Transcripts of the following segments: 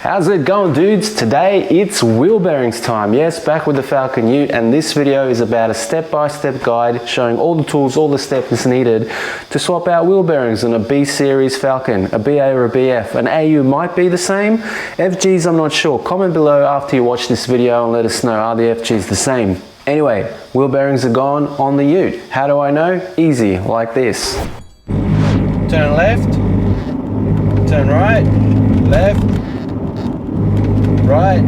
How's it going, dudes? Today it's wheel bearings time. Yes, back with the Falcon U, and this video is about a step-by-step guide showing all the tools, all the steps needed to swap out wheel bearings on a B-Series Falcon, a BA or a BF. An AU might be the same. FGs, I'm not sure. Comment below after you watch this video and let us know, are the FGs the same? Anyway, wheel bearings are gone on the Ute. How do I know? Easy, like this. Turn left, turn right, left, right.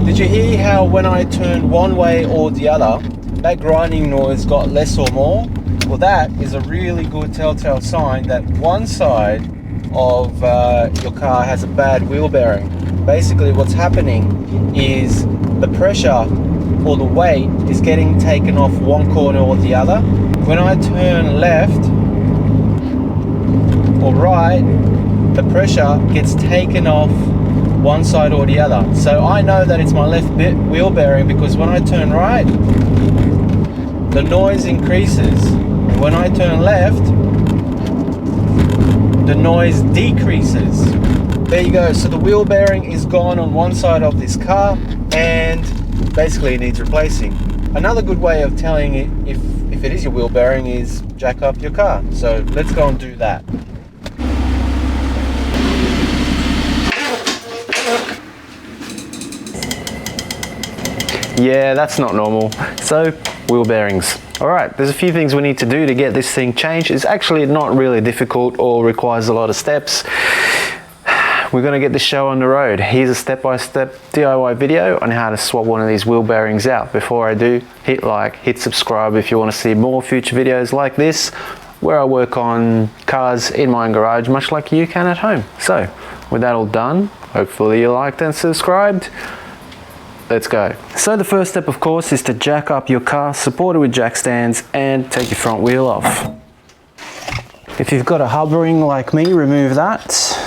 Did you hear how when I turned one way or the other, that grinding noise got less or more? Well, that is a really good telltale sign that one side of your car has a bad wheel bearing. Basically what's happening is the pressure or the weight is getting taken off one corner or the other. When I turn left or right, the pressure gets taken off one side or the other. So I know that it's my left wheel bearing because when I turn right, the noise increases. And when I turn left, the noise decreases. There you go. So the wheel bearing is gone on one side of this car and basically it needs replacing. Another good way of telling it if it is your wheel bearing is jack up your car. So let's go and do that. Yeah, that's not normal. So wheel bearings. Alright, there's a few things we need to do to get this thing changed. It's actually not really difficult or requires a lot of steps. We're going to get the show on the road. Here's a step-by-step DIY video on how to swap one of these wheel bearings out. Before I do, hit like, hit subscribe if you want to see more future videos like this, where I work on cars in my own garage, much like you can at home. So, with that all done, hopefully you liked and subscribed. Let's go. So the first step, of course, is to jack up your car, support it with jack stands, and take your front wheel off. If you've got a hub ring like me, remove that.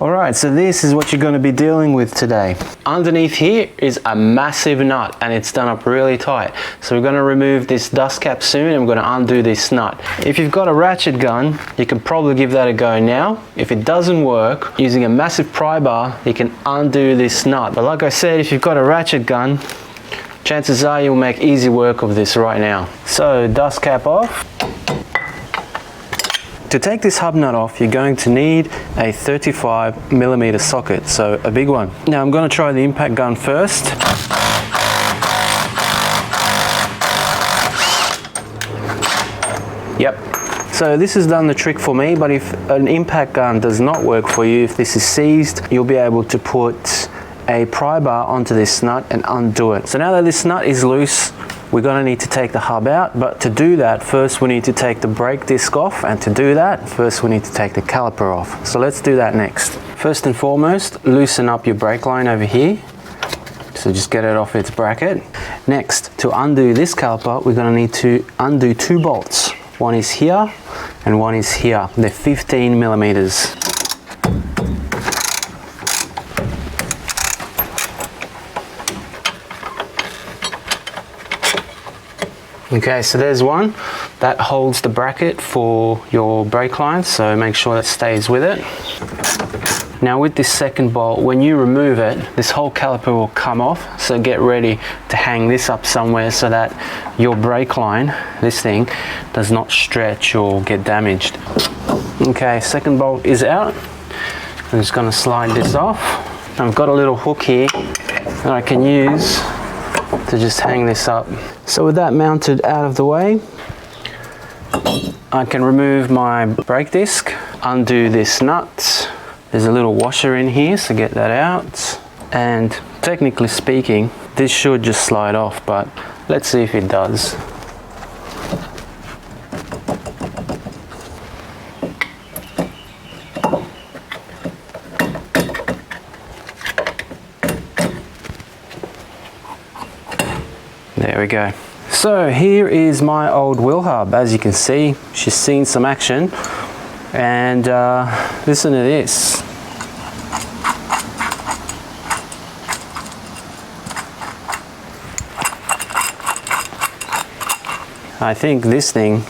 Alright, so this is what you're going to be dealing with today. Underneath here is a massive nut and it's done up really tight. So we're going to remove this dust cap soon and we're going to undo this nut. If you've got a ratchet gun, you can probably give that a go now. If it doesn't work, using a massive pry bar, you can undo this nut. But like I said, if you've got a ratchet gun, chances are you'll make easy work of this right now. So dust cap off. To take this hub nut off, you're going to need a 35mm socket, so a big one. Now I'm going to try the impact gun first. Yep. So this has done the trick for me, but if an impact gun does not work for you, if this is seized, you'll be able to put a pry bar onto this nut and undo it. So now that this nut is loose, we're going to need to take the hub out, but to do that, first we need to take the brake disc off, and to do that, first we need to take the caliper off. So let's do that next. First and foremost, loosen up your brake line over here. So just get it off its bracket. Next, to undo this caliper, we're going to need to undo two bolts. One is here, and one is here. They're 15mm. Okay, so there's one that holds the bracket for your brake line, so make sure that stays with it. Now with this second bolt, when you remove it, this whole caliper will come off, so get ready to hang this up somewhere so that your brake line, this thing, does not stretch or get damaged. Okay, second bolt is out. I'm just going to slide this off. I've got a little hook here that I can use to just hang this up. So with that mounted out of the way, I can remove my brake disc, undo this nut. There's a little washer in here, so get that out. And technically speaking, this should just slide off, but let's see if it does. There we go. So here is my old wheel hub. As you can see, she's seen some action, and listen to this. I think this thing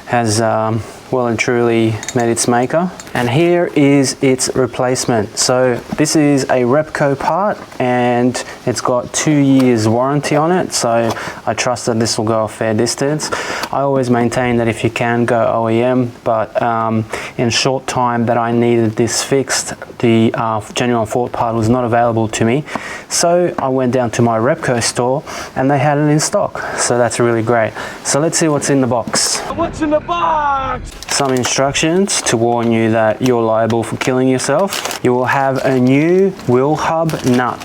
has well and truly met its maker. And here is its replacement. So this is a Repco part and it's got 2 years warranty on it, so I trust that this will go a fair distance. I always maintain that if you can, go OEM, but in a short time that I needed this fixed, the genuine Ford part was not available to me, so I went down to my Repco store and they had it in stock, so that's really great. So let's see what's in the box. What's in the box? Some instructions to warn you that you're liable for killing yourself. You will have a new wheel hub nut.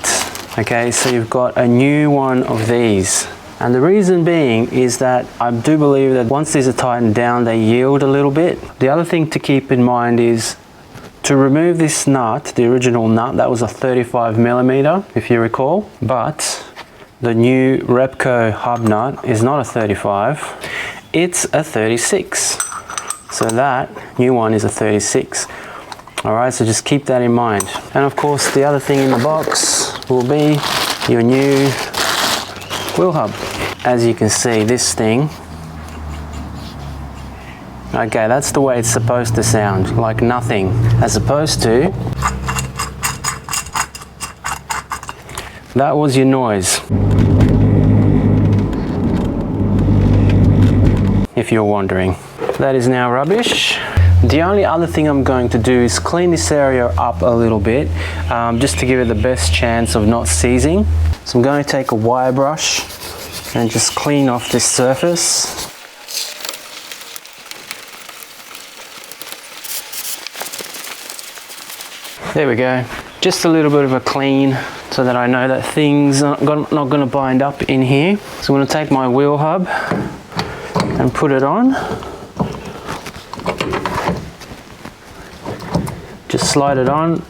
Okay, so you've got a new one of these. And the reason being is that I do believe that once these are tightened down, they yield a little bit. The other thing to keep in mind is to remove this nut, the original nut, that was a 35mm, if you recall, but the new Repco hub nut is not a 35, it's a 36. So that new one is a 36. All right, so just keep that in mind. And of course, the other thing in the box will be your new wheel hub. As you can see, this thing, okay, that's the way it's supposed to sound, like nothing, as opposed to that was your noise. If you're wondering. That is now rubbish. The only other thing I'm going to do is clean this area up a little bit, just to give it the best chance of not seizing. So I'm going to take a wire brush and just clean off this surface. There we go. Just a little bit of a clean so that I know that things are not going to bind up in here. So I'm going to take my wheel hub and put it on. Just slide it on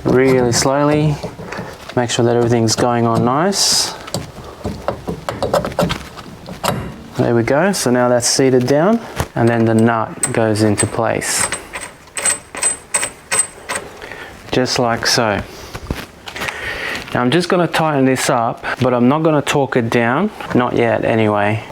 really slowly. Make sure that everything's going on nice. There we go. So now that's seated down, and then the nut goes into place. Just like so. Now I'm just going to tighten this up, but I'm not going to torque it down. Not yet anyway.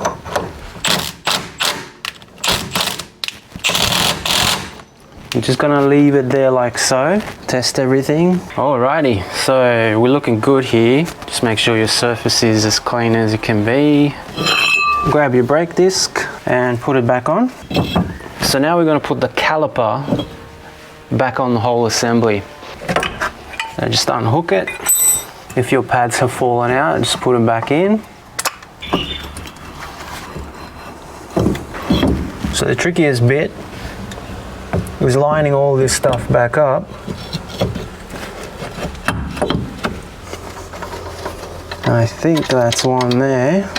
I'm just gonna leave it there like so. Test everything. Alrighty, so we're looking good here. Just make sure your surface is as clean as it can be. Grab your brake disc and put it back on. So now we're gonna put the caliper back on the whole assembly. So just unhook it. If your pads have fallen out, just put them back in. So the trickiest bit is lining all this stuff back up. I think that's one there.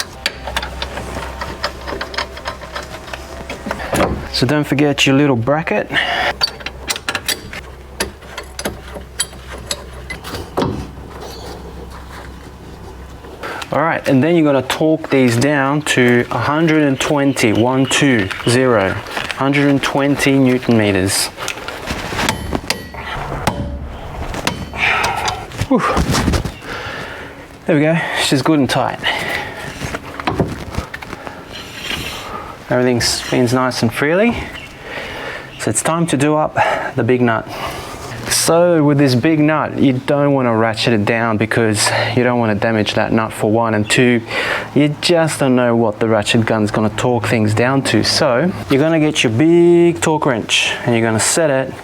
So don't forget your little bracket. All right, and then you're going to torque these down to 120, 120 Newton meters. Whew. There we go, she's good and tight. Everything spins nice and freely. So it's time to do up the big nut. So with this big nut, you don't want to ratchet it down because you don't want to damage that nut for one, and two, you just don't know what the ratchet gun's going to torque things down to. So you're going to get your big torque wrench and you're going to set it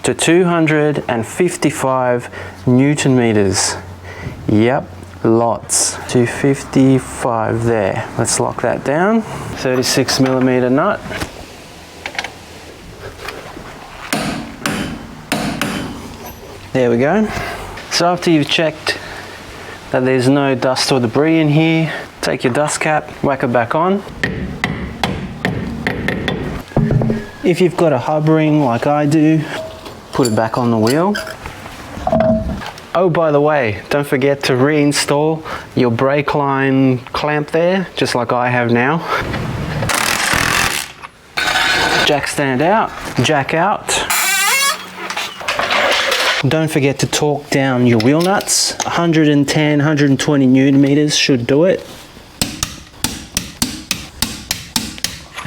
to 255 Newton meters. Yep, lots. 255 there. Let's lock that down. 36mm nut. There we go. So after you've checked that there's no dust or debris in here, take your dust cap, whack it back on. If you've got a hub ring like I do, put it back on the wheel. Oh, by the way, don't forget to reinstall your brake line clamp there, just like I have now. Jack stand out, jack out. Don't forget to torque down your wheel nuts. 110, 120 Newton meters should do it.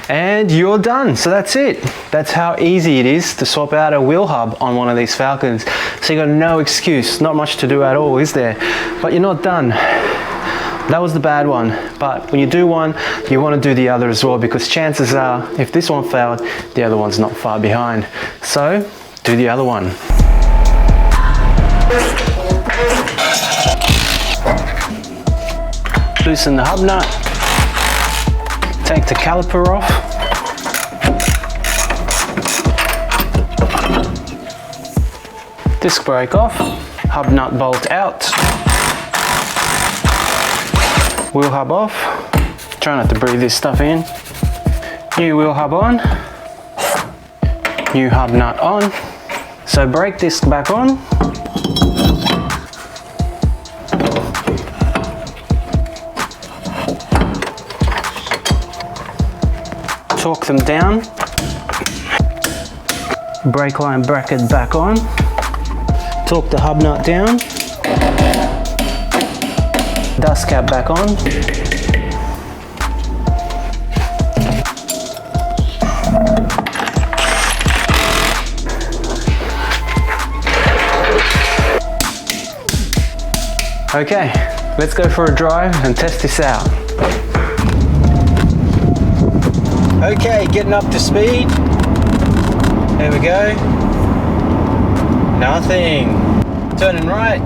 and you're done. So that's it. That's how easy it is to swap out a wheel hub on one of these Falcons. So you got no excuse, not much to do at all, is there? But you're not done. That was the bad one, but when you do one, you want to do the other as well, because chances are, if this one failed, the other one's not far behind. So, do the other one. Loosen the hub nut, take the caliper off, disc brake off, hub nut bolt out, wheel hub off, try not to breathe this stuff in, new wheel hub on, new hub nut on, so brake disc back on, torque them down, brake line bracket back on, torque the hub nut down, dust cap back on, okay, let's go for a drive and test this out. Okay, getting up to speed. There we go. Nothing. Turning right,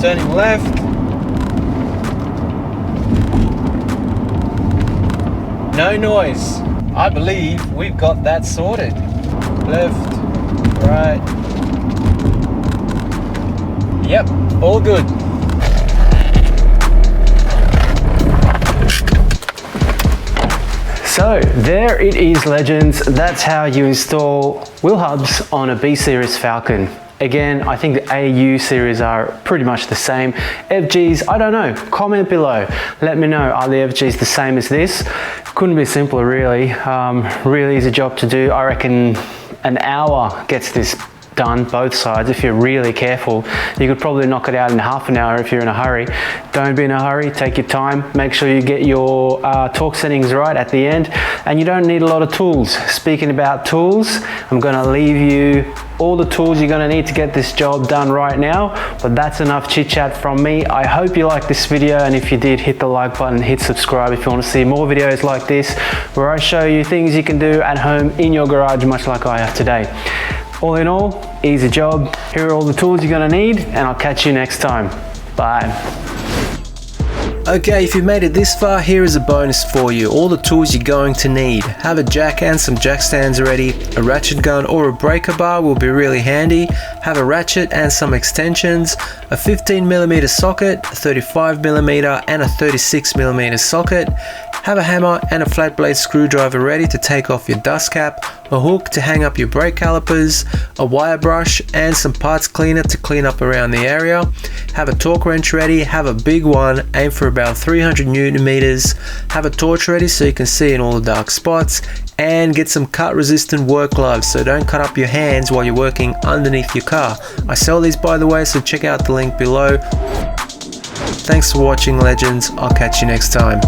turning left. No noise. I believe we've got that sorted. Left, right. Yep, all good. So there it is, legends. That's how you install wheel hubs on a B-Series Falcon. Again, I think the AU series are pretty much the same. FGs, I don't know, comment below. Let me know, are the FGs the same as this? Couldn't be simpler really. Really easy job to do. I reckon an hour gets this done, both sides. If you're really careful, you could probably knock it out in half an hour if you're in a hurry. Don't be in a hurry, take your time. Make sure you get your torque settings right at the end, and you don't need a lot of tools. Speaking about tools, I'm gonna leave you all the tools you're gonna need to get this job done right now, but that's enough chit chat from me. I hope you liked this video, and if you did, hit the like button, hit subscribe if you want to see more videos like this, where I show you things you can do at home in your garage, much like I have today. All in all, easy job. Here are all the tools you're gonna need, and I'll catch you next time. Bye. Okay, if you've made it this far, here is a bonus for you. All the tools you're going to need. Have a jack and some jack stands ready. A ratchet gun or a breaker bar will be really handy. Have a ratchet and some extensions. A 15mm socket, a 35mm and a 36mm socket. Have a hammer and a flat blade screwdriver ready to take off your dust cap. A hook to hang up your brake calipers. A wire brush and some parts cleaner to clean up around the area. Have a torque wrench ready. Have a big one. Aim for about 300 Newton meters. Have a torch ready so you can see in all the dark spots, and get some cut resistant work gloves so don't cut up your hands while you're working underneath your car. I sell these, by the way, so check out the link below. Thanks for watching, legends. I'll catch you next time.